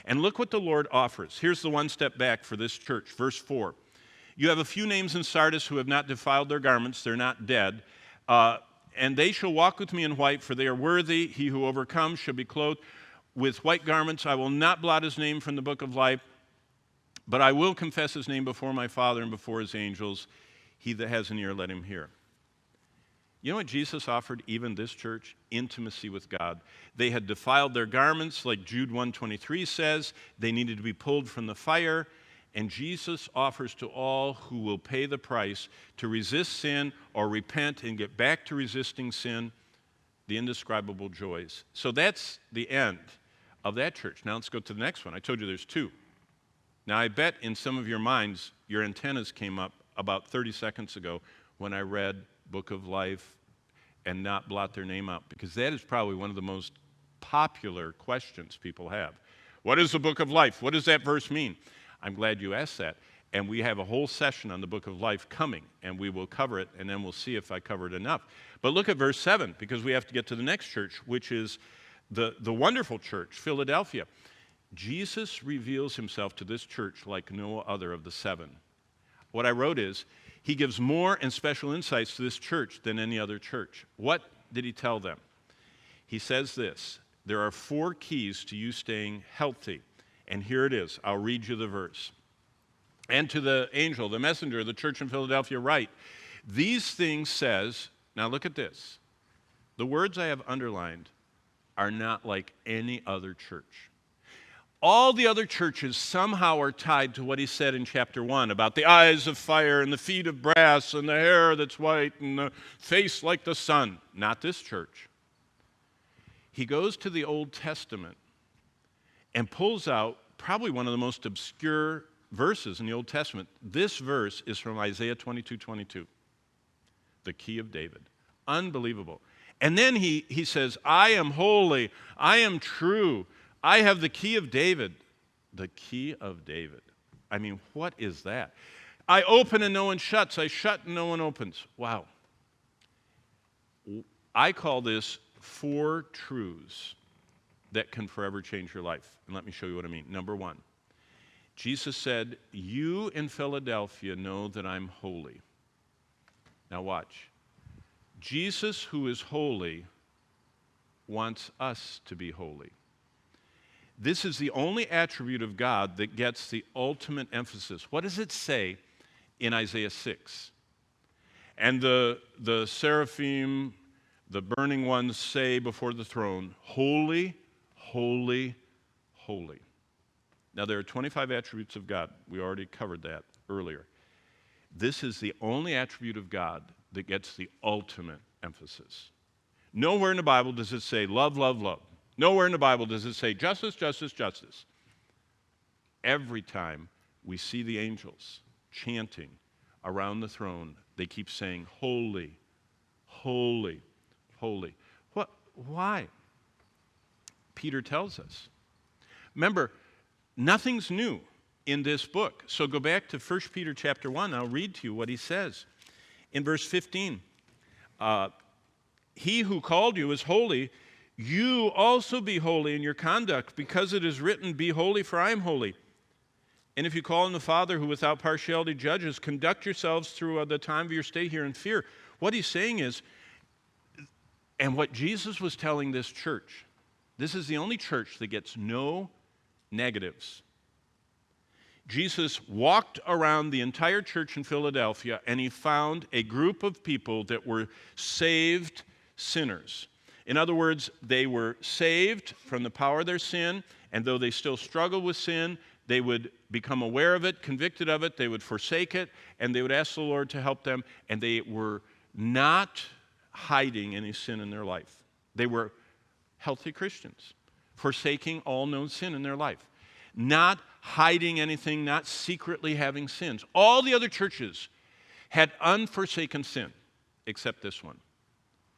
And look what the Lord offers. Here's the one step back for this church, verse 4. You have a few names in Sardis who have not defiled their garments, they're not dead. And they shall walk with me in white, for they are worthy. He who overcomes shall be clothed with white garments. I will not blot his name from the book of life, but I will confess his name before my Father and before his angels. He that has an ear, let him hear. You know what Jesus offered even this church? Intimacy with God. They had defiled their garments, like Jude 1:23 says. They needed to be pulled from the fire. And Jesus offers to all who will pay the price to resist sin or repent and get back to resisting sin, the indescribable joys. So that's the end of that church. Now let's go to the next one. I told you there's two. Now I bet in some of your minds, your antennas came up about 30 seconds ago when I read Book of Life and not blot their name out, because that is probably one of the most popular questions people have. What is the Book of Life? What does that verse mean? I'm glad you asked that. And we have a whole session on the Book of Life coming, and we will cover it, and then we'll see if I covered enough. But look at verse 7, because we have to get to the next church, which is the wonderful church, Philadelphia. Jesus reveals himself to this church like no other of the seven. What I wrote is, he gives more and special insights to this church than any other church. What did he tell them? He says this: there are 4 keys to you staying healthy. And here it is. I'll read you the verse. And to the angel, the messenger of the church in Philadelphia, write, these things says, now look at this. The words I have underlined are not like any other church. All the other churches somehow are tied to what he said in chapter 1 about the eyes of fire and the feet of brass and the hair that's white and the face like the sun. Not this church. He goes to the Old Testament and pulls out probably one of the most obscure verses in the Old Testament. This verse is from Isaiah 22:22, the key of David. Unbelievable. And then he says, I am holy, I am true, I have the key of David. The key of David. I mean, what is that? I open and no one shuts, I shut and no one opens. Wow. I call this 4 truths that can forever change your life. And let me show you what I mean. Number 1, Jesus said, you in Philadelphia know that I'm holy. Now watch. Jesus, who is holy, wants us to be holy. This is the only attribute of God that gets the ultimate emphasis. What does it say in Isaiah 6? And the seraphim, the burning ones, say before the throne, holy, holy, holy. Now, there are 25 attributes of God. We already covered that earlier. This is the only attribute of God that gets the ultimate emphasis. Nowhere in the Bible does it say love, love, love. Nowhere in the Bible does it say justice, justice, justice. Every time we see the angels chanting around the throne, they keep saying, holy, holy, holy. What? Why? Peter tells us. Remember, nothing's new in this book. So go back to 1 Peter chapter 1. I'll read to you what he says. In verse 15, he who called you is holy. You also be holy in your conduct, because it is written, be holy, for I am holy. And if you call on the Father who without partiality judges, conduct yourselves through the time of your stay here in fear. What he's saying is, and what Jesus was telling this church, this is the only church that gets no negatives. Jesus walked around the entire church in Philadelphia, and he found a group of people that were saved sinners. In other words, they were saved from the power of their sin, and though they still struggled with sin, they would become aware of it, convicted of it, they would forsake it, and they would ask the Lord to help them, and they were not hiding any sin in their life. They were healthy Christians, forsaking all known sin in their life, not hiding anything, not secretly having sins. All the other churches had unforsaken sin, except this one.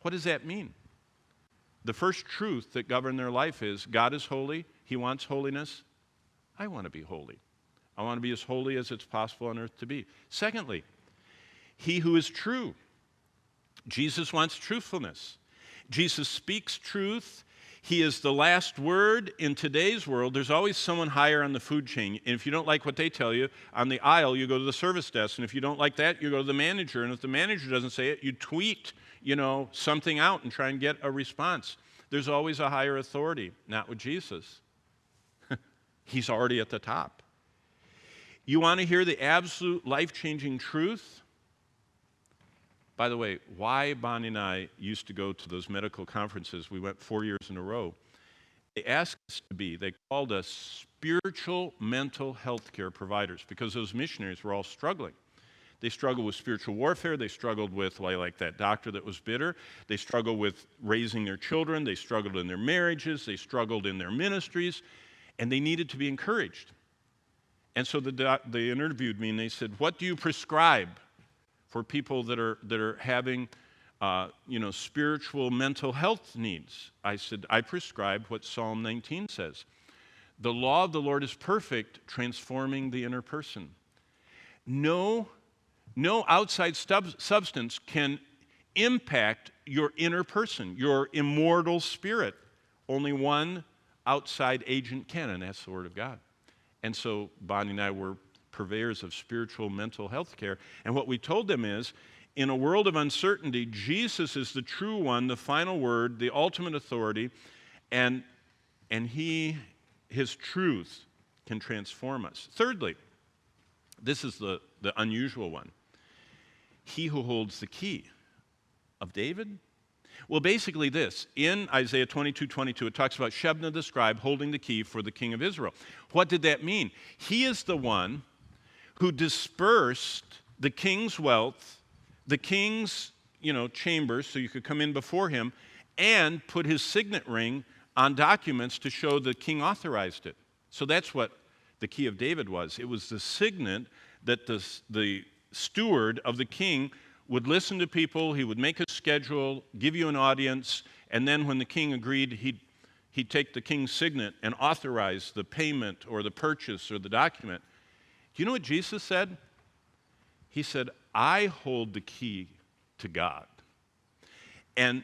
What does that mean? The first truth that governed their life is God is holy, he wants holiness. I want to be holy. I want to be as holy as it's possible on earth to be. Secondly, he who is true. Jesus wants truthfulness. Jesus speaks truth. He is the last word. In today's world, there's always someone higher on the food chain. And if you don't like what they tell you, on the aisle, you go to the service desk. And if you don't like that, you go to the manager. And if the manager doesn't say it, you tweet, something out and try and get a response. There's always a higher authority. Not with Jesus. He's already at the top. You want to hear the absolute life-changing truth? By the way, why Bonnie and I used to go to those medical conferences, we went 4 years in a row, they asked us to be, they called us spiritual mental health care providers because those missionaries were all struggling. They struggled with spiritual warfare. They struggled with, like that doctor that was bitter. They struggled with raising their children. They struggled in their marriages. They struggled in their ministries. And they needed to be encouraged. And so they interviewed me and they said, what do you prescribe for people that are having spiritual mental health needs? I said, I prescribe what Psalm 19 says. The law of the Lord is perfect, transforming the inner person. No outside substance can impact your inner person, your immortal spirit. Only one outside agent can, and that's the Word of God. And so Bonnie and I were purveyors of spiritual mental health care. And what we told them is, in a world of uncertainty, Jesus is the true one, the final word, the ultimate authority, and his truth can transform us. Thirdly, this is the unusual one. He who holds the key of David. Well, basically this. In Isaiah 22:22, it talks about Shebna the scribe holding the key for the king of Israel. What did that mean? He is the one who dispersed the king's wealth, the king's, chambers, so you could come in before him, and put his signet ring on documents to show the king authorized it. So that's what the key of David was. It was the signet that the steward of the king would listen to people, he would make a schedule, give you an audience, and then when the king agreed, he'd take the king's signet and authorize the payment or the purchase or the document. Do you know what Jesus said? He said, I hold the key to God. And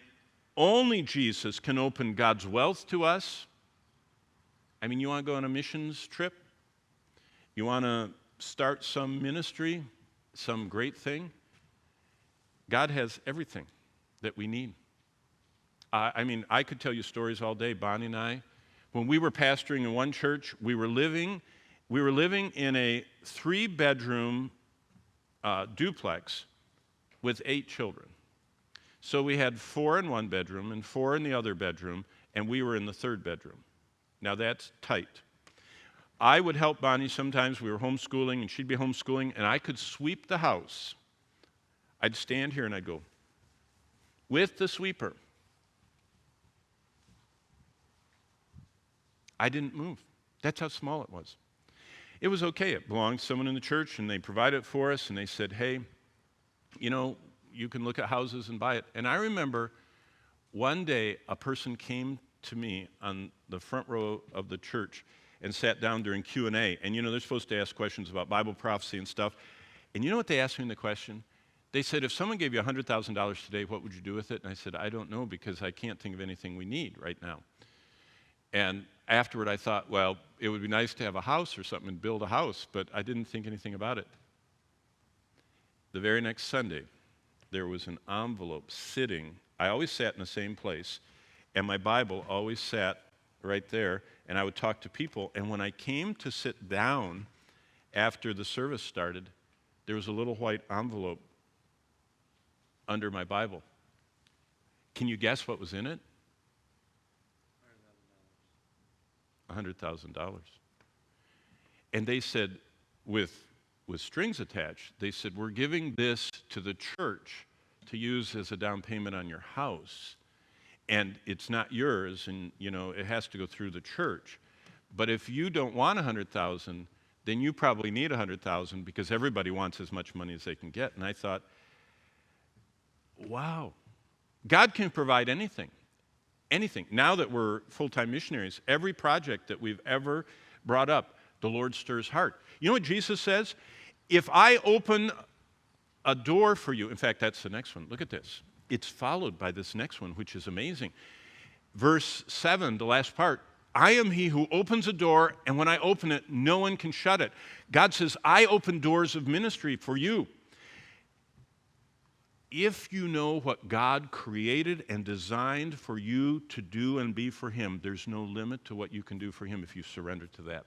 only Jesus can open God's wealth to us. I mean, you want to go on a missions trip? You want to start some ministry, some great thing? God has everything that we need. I could tell you stories all day. Bonnie and I, when we were pastoring in one church, we were living in a 3-bedroom duplex with 8 children. So we had 4 in one bedroom and 4 in the other bedroom, and we were in the 3rd bedroom. Now that's tight. I would help Bonnie sometimes. We were homeschooling, and she'd be homeschooling, and I could sweep the house. I'd stand here and I'd go, with the sweeper. I didn't move. That's how small it was. It was okay. It belonged to someone in the church, and they provided it for us, and they said, hey, you can look at houses and buy it. And I remember one day a person came to me on the front row of the church and sat down during Q&A. And, they're supposed to ask questions about Bible prophecy and stuff. And you know what they asked me in the question? They said, if someone gave you $100,000 today, what would you do with it? And I said, I don't know, because I can't think of anything we need right now. And afterward, I thought, well, it would be nice to have a house or something and build a house, but I didn't think anything about it. The very next Sunday, there was an envelope sitting. I always sat in the same place, and my Bible always sat right there, and I would talk to people. And when I came to sit down after the service started, there was a little white envelope under my Bible. Can you guess what was in it? $100,000. And they said, with strings attached, they said, we're giving this to the church to use as a down payment on your house. And it's not yours, and it has to go through the church. But if you don't want $100,000, then you probably need $100,000, because everybody wants as much money as they can get. And I thought, wow, God can provide anything. Anything. Now that we're full-time missionaries, every project that we've ever brought up, the Lord stirs heart. You know what Jesus says? If I open a door for you, in fact, that's the next one. Look at this. It's followed by this next one, which is amazing. Verse 7, the last part, I am he who opens a door, and when I open it, no one can shut it. God says, I open doors of ministry for you. If you know what God created and designed for you to do and be for him, there's no limit to what you can do for him if you surrender to that.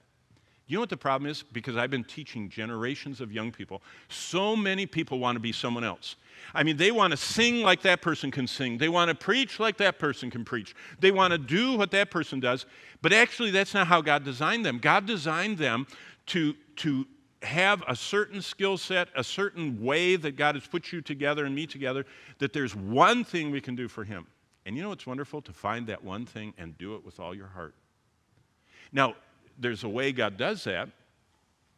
You know what the problem is? Because I've been teaching generations of young people, so many people want to be someone else. I mean, they want to sing like that person can sing. They want to preach like that person can preach. They want to do what that person does. But actually, that's not how God designed them. God designed them to have a certain skill set, a certain way that God has put you together and me together, that there's one thing we can do for him. And you know what's wonderful? To find that one thing and do it with all your heart. Now, there's a way God does that.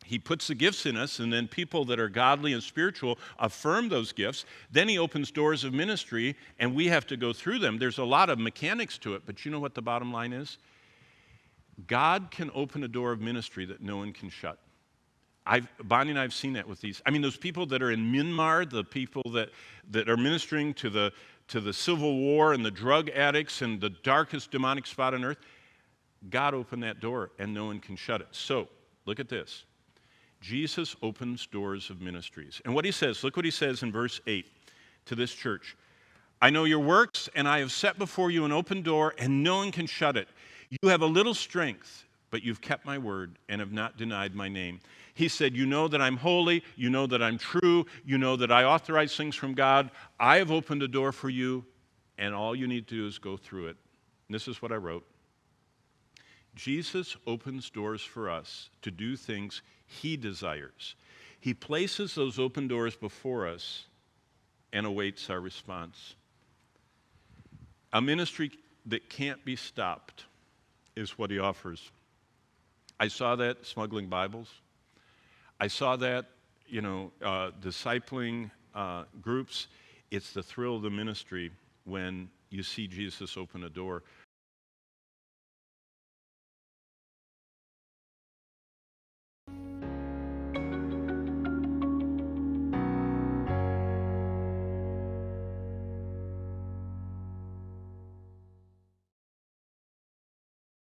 He puts the gifts in us, and then people that are godly and spiritual affirm those gifts. Then he opens doors of ministry, and we have to go through them. There's a lot of mechanics to it, but you know what the bottom line is? God can open a door of ministry that no one can shut. Bonnie and I have seen that with these. I mean, those people that are in Myanmar, the people that are ministering to the civil war and the drug addicts and the darkest demonic spot on earth, God opened that door, and no one can shut it. So, look at this. Jesus opens doors of ministries. And what he says, look what he says in verse 8 to this church. I know your works, and I have set before you an open door, and no one can shut it. You have a little strength, but you've kept my word and have not denied my name. He said, you know that I'm holy, you know that I'm true, you know that I authorize things from God. I have opened a door for you, and all you need to do is go through it. And this is what I wrote. Jesus opens doors for us to do things he desires. He places those open doors before us and awaits our response. A ministry that can't be stopped is what he offers. I saw that smuggling Bibles. I saw that, discipling groups. It's the thrill of the ministry when you see Jesus open a door.